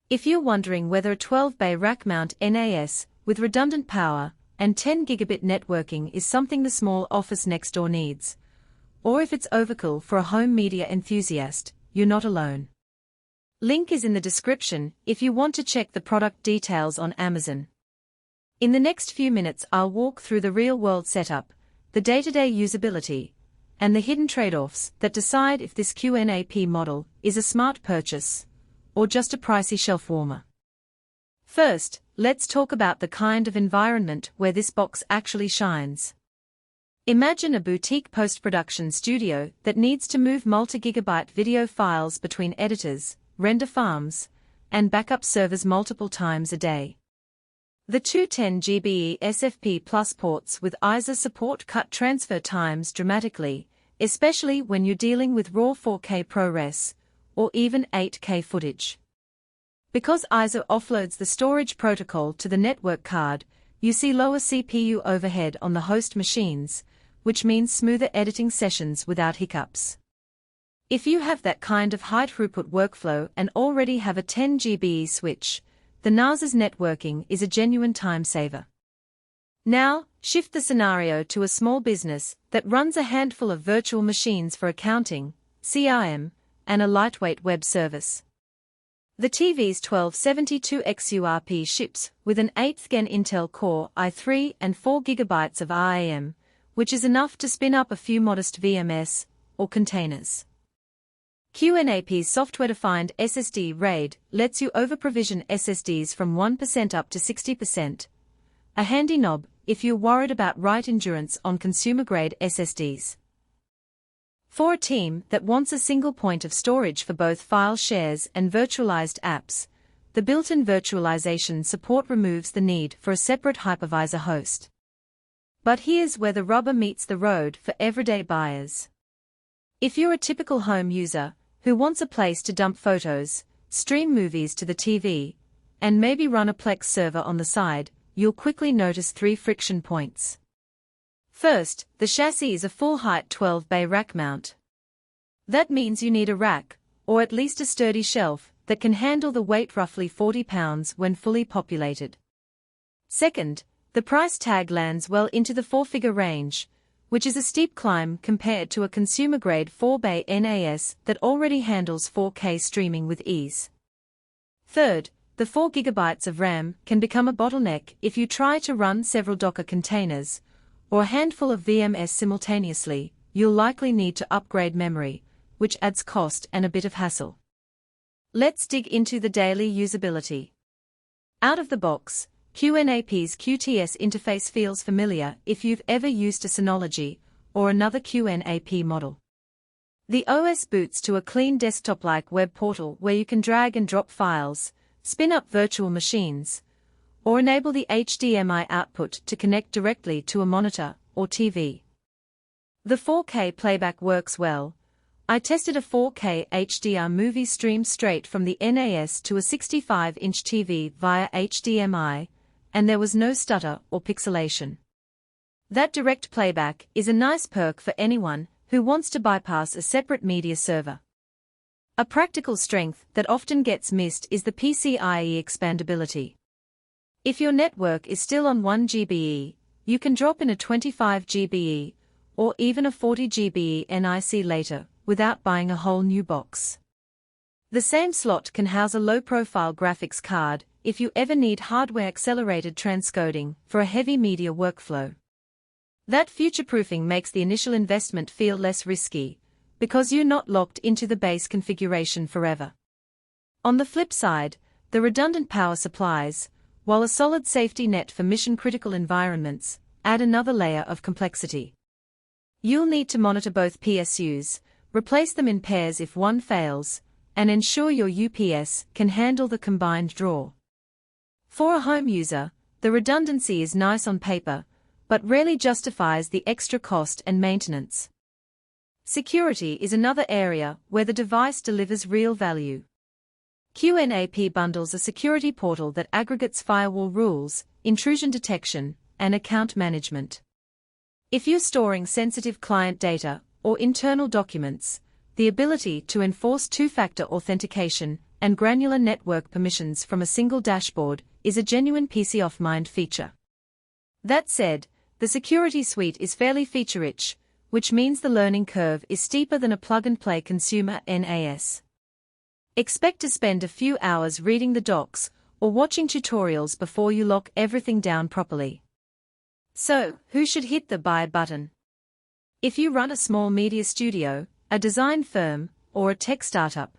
If you're wondering whether a 12-bay Rackmount NAS with redundant power and 10 gigabit networking is something the small office next door needs, or if it's overkill for a home media enthusiast, you're not alone. Link is in the description if you want to check the product details on Amazon. In the next few minutes I'll walk through the real-world setup, the day-to-day usability, and the hidden trade-offs that decide if this QNAP model is a smart purchase or just a pricey shelf warmer. First, let's talk about the kind of environment where this box actually shines. Imagine a boutique post-production studio that needs to move multi-gigabyte video files between editors, render farms, and backup servers multiple times a day. The two 10 GB SFP Plus ports with iSER support cut transfer times dramatically, especially when you're dealing with raw 4K ProRes, or even 8K footage. Because iSER offloads the storage protocol to the network card, you see lower CPU overhead on the host machines, which means smoother editing sessions without hiccups. If you have that kind of high-throughput workflow and already have a 10 GB switch, the NAS's networking is a genuine time saver. Now, shift the scenario to a small business that runs a handful of virtual machines for accounting, CRM, and a lightweight web service. The TVS 1272XU RP ships with an 8th Gen Intel Core i3 and 4 GB of RAM, which is enough to spin up a few modest VMS or containers. QNAP's software-defined SSD RAID lets you over-provision SSDs from 1% up to 60%, a handy knob if you're worried about write endurance on consumer-grade SSDs. For a team that wants a single point of storage for both file shares and virtualized apps, the built-in virtualization support removes the need for a separate hypervisor host. But here's where the rubber meets the road for everyday buyers. If you're a typical home user who wants a place to dump photos, stream movies to the TV, and maybe run a Plex server on the side, you'll quickly notice 3 friction points. First, the chassis is a full-height 12-bay rack mount. That means you need a rack, or at least a sturdy shelf, that can handle the weight roughly 40 pounds when fully populated. Second, the price tag lands well into the 4-figure range, which is a steep climb compared to a consumer-grade 4-bay NAS that already handles 4K streaming with ease. Third, the 4 GB of RAM can become a bottleneck if you try to run several Docker containers, or a handful of VMS simultaneously. You'll likely need to upgrade memory, which adds cost and a bit of hassle. Let's dig into the daily usability. Out of the box, QNAP's QTS interface feels familiar if you've ever used a Synology or another QNAP model. The OS boots to a clean desktop-like web portal where you can drag and drop files, spin up virtual machines, or enable the HDMI output to connect directly to a monitor or TV. The 4K playback works well. I tested a 4K HDR movie stream straight from the NAS to a 65-inch TV via HDMI, and there was no stutter or pixelation. That direct playback is a nice perk for anyone who wants to bypass a separate media server. A practical strength that often gets missed is the PCIe expandability. If your network is still on 1 GBE, you can drop in a 25 GBE or even a 40 GBE NIC later without buying a whole new box. The same slot can house a low-profile graphics card if you ever need hardware-accelerated transcoding for a heavy media workflow. That future-proofing makes the initial investment feel less risky, because you're not locked into the base configuration forever. On the flip side, the redundant power supplies, while a solid safety net for mission-critical environments, add another layer of complexity. You'll need to monitor both PSUs, replace them in pairs if one fails, and ensure your UPS can handle the combined draw. For a home user, the redundancy is nice on paper, but rarely justifies the extra cost and maintenance. Security is another area where the device delivers real value. QNAP bundles a security portal that aggregates firewall rules, intrusion detection, and account management. If you're storing sensitive client data or internal documents, the ability to enforce two-factor authentication and granular network permissions from a single dashboard is a genuine PC of mind feature. That said, the security suite is fairly feature-rich, which means the learning curve is steeper than a plug-and-play consumer NAS. Expect to spend a few hours reading the docs or watching tutorials before you lock everything down properly. So, who should hit the buy button? If you run a small media studio, a design firm, or a tech startup,